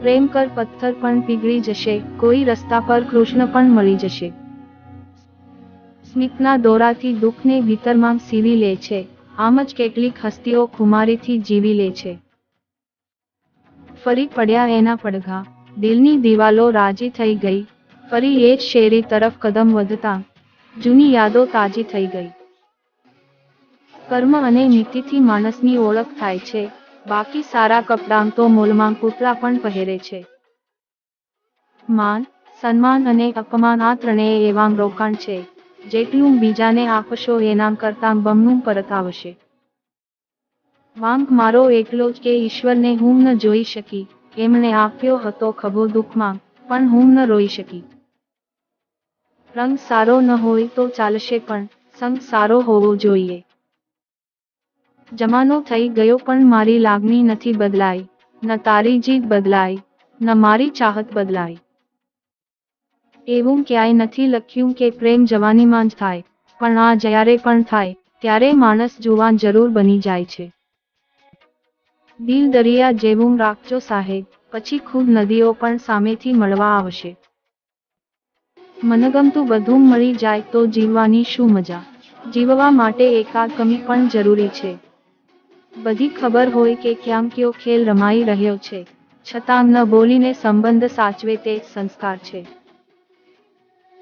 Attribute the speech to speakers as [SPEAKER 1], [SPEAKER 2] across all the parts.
[SPEAKER 1] પ્રેમ કર પથ્થર પણ પીગળી જશે, કોઈ રસ્તા પર કૃષ્ણ પણ મળી જશે. સ્મિતના દોરાથી દુઃખને ભીતરમાં સીવી લે છે, આમ જ કેટલીક હસ્તીઓ ખુમારીથી જીવી લે છે. ફરી પડ્યા એના પડઘા, દિલની દિવાલો રાજી થઈ ગઈ, ફરી એ જ શેરી તરફ કદમ વધતા જૂની યાદો તાજી થઈ ગઈ. કર્મ અને નીતિથી માણસની ઓળખ થાય છે, બાકી સારા કપડાં તો મોલમાં કૂતરા પણ પહેરે છે. માન, સન્માન અને અપમાન આ ત્રણેય એવાં રોકાણ છે, જેટલું બીજાને આપશો એના કરતાં બમણું પરત આવશે. વાંક મારો એટલો જ કે ઈશ્વરને હું ન જોઈ શકી, એમણે આપ્યો હતો ખભો દુઃખમાં, પણ હું ન રોઈ શકી. રંગ સારો ન હોય તો ચાલશે પણ સંગ સારો હોવો જોઈએ. જમાનો થઈ ગયો પણ મારી લાગણી નથી બદલાઈ, ન તારી જીદ બદલાઈ, ન મારી ચાહત બદલાઈ. એવું ક્યાંય નથી લખ્યું કે પ્રેમ જવાનીમાં જ થાય, પણ આ જ્યારે પણ થાય, ત્યારે માણસ જુવાન જરૂર બની જાય છે. દિલ દરિયા જેવું રાખજો સાહેબ, પછી ખુદ નદીઓ પણ સામેથી મળવા આવશે. મનગમતું બધું મળી જાય તો જીવવાની શું મજા, જીવવા માટે એકાદ કમી પણ જરૂરી છે. બધી ખબર હોય કે ક્યાં કયો ખેલ રમાઈ રહ્યો છે, છતાં ન બોલીને સંબંધ સાચવે તે સંસ્કાર છે.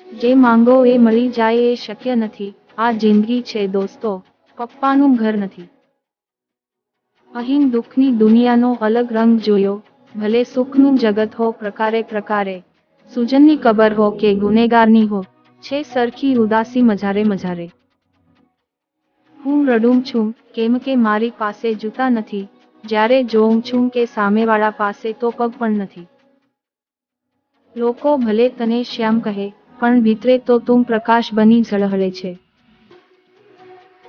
[SPEAKER 1] જે માંગો એ મળી જાય એ શક્ય નથી, આ જિંદગી છે દોસ્તો, પપ્પાનું ઘર નથી. અહીં દુઃખની દુનિયાનો અલગ રંગ જોયો, ભલે સુખનું જગત હો પ્રકારે પ્રકારે, સુજનની કબર હો કે ગુનેગારની હો, છે સરખી ઉદાસી મઝારે મઝારે. હું રડું છું, કેમ કે મારી પાસે જૂતા નથી, જ્યારે જોઉં છું કે સામેવાળા પાસે તો પગ પણ નથી. લોકો ભલે તને શ્યામ કહે, પણ ભીતરે તો તું પ્રકાશ બની ઝળહળે છે.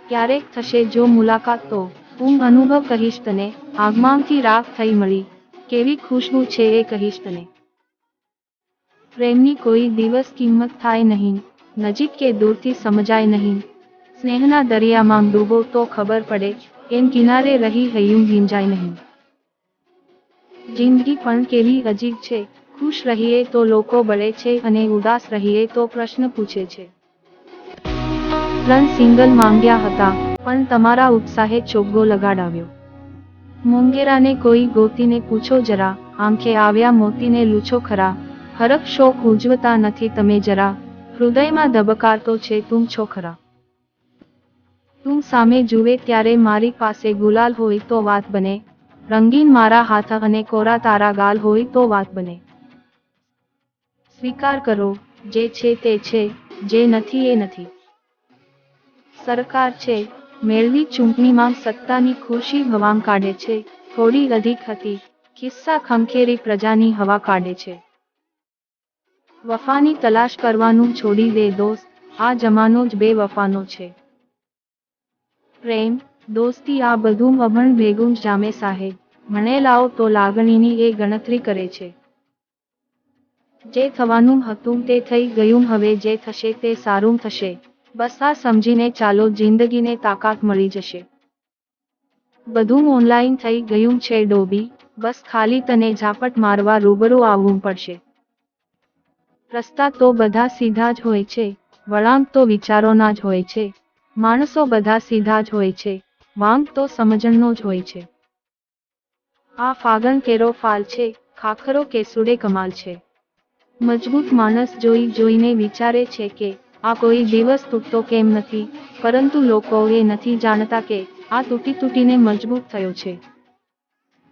[SPEAKER 1] ક્યારેક થશે જો મુલાકાત તો હું અનુભવ કહીશ તને, આગમાંથી રાખ થઈ મળી, કેવી ખુશ્બુ છે એ કહીશ તને. પ્રેમની કોઈ દિવસ કિંમત થાય નહીં, નજીક કે દૂરથી સમજાય નહીં, સ્નેહના દરિયામાં ડૂબો તો ખબર પડે, એમ કિનારે રહી હૈયું ભીંજાય નહીં. જિંદગી પણ કેવી અજીબ છે, ખુશ રહીએ તો લોકો બળે છે અને ઉદાસ રહીએ તો પ્રશ્ન પૂછે છે. 3 સિંગલ માંગ્યા હતા, પણ તમારા ઉત્સાહે ચોગ્ગો લગાડાવ્યો. મોંઘેરાને કોઈ ગોતીને પૂછો જરા, આંખે આવ્યા મોતીને લૂછો ખરા, હરખ શોખ ઉજવતા નથી તમે જરા, હૃદયમાં ધબકારતો છે તું છો ખરા. તું સામે જુએ ત્યારે મારી પાસે ગુલાલ હોય તો વાત બને, રંગીન મારા હાથ અને કોરા તારા ગાલ હોય તો વાત બને. સ્વીકાર કરો, જે છે તે છે, જે નથી એ નથી. સરકાર છે, મેળવી ચૂંટણીમાં સત્તાની ખુરશી હવામ કાઢે છે, થોડી અધિક હતી, ખિસ્સા ખંખેરી પ્રજાની હવા કાઢે છે. વફાની તલાશ કરવાનું છોડી દે દોસ્ત, આ જમાનો જ બેવફાનો છે. પ્રેમ, દોસ્તી આ બધું અભણ ભેગું જામે સાહેબ, ભણેલાઓ તો લાગણીની એ ગણતરી કરે છે. જે થવાનું હતું તે થઈ ગયું, હવે જે થશે તે સારું થશે, બસ આ સમજીને ચાલો જિંદગીને તાકાત મળી જશે. બધું ઓનલાઈન થઈ ગયું છે ડોબી, બસ ખાલી તને ઝાપટ મારવા રૂબરૂ આવવું પડશે. રસ્તા તો બધા સીધા જ હોય છે, વળાંક તો વિચારોના જ હોય છે, માણસો બધા સીધા જ હોય છે, વાંક તો સમજણનો જ હોય છે. આ ફાગણ કેરો ફાલ છે, ખાખરો કેસુડે કમાલ છે. મજબૂત માણસ જોઈ જોઈને વિચારે છે કે આ કોઈ દિવસ તૂટતો કેમ નથી, પરંતુ લોકો એ નથી જાણતા કે આ તૂટી તૂટીને મજબૂત થયો છે.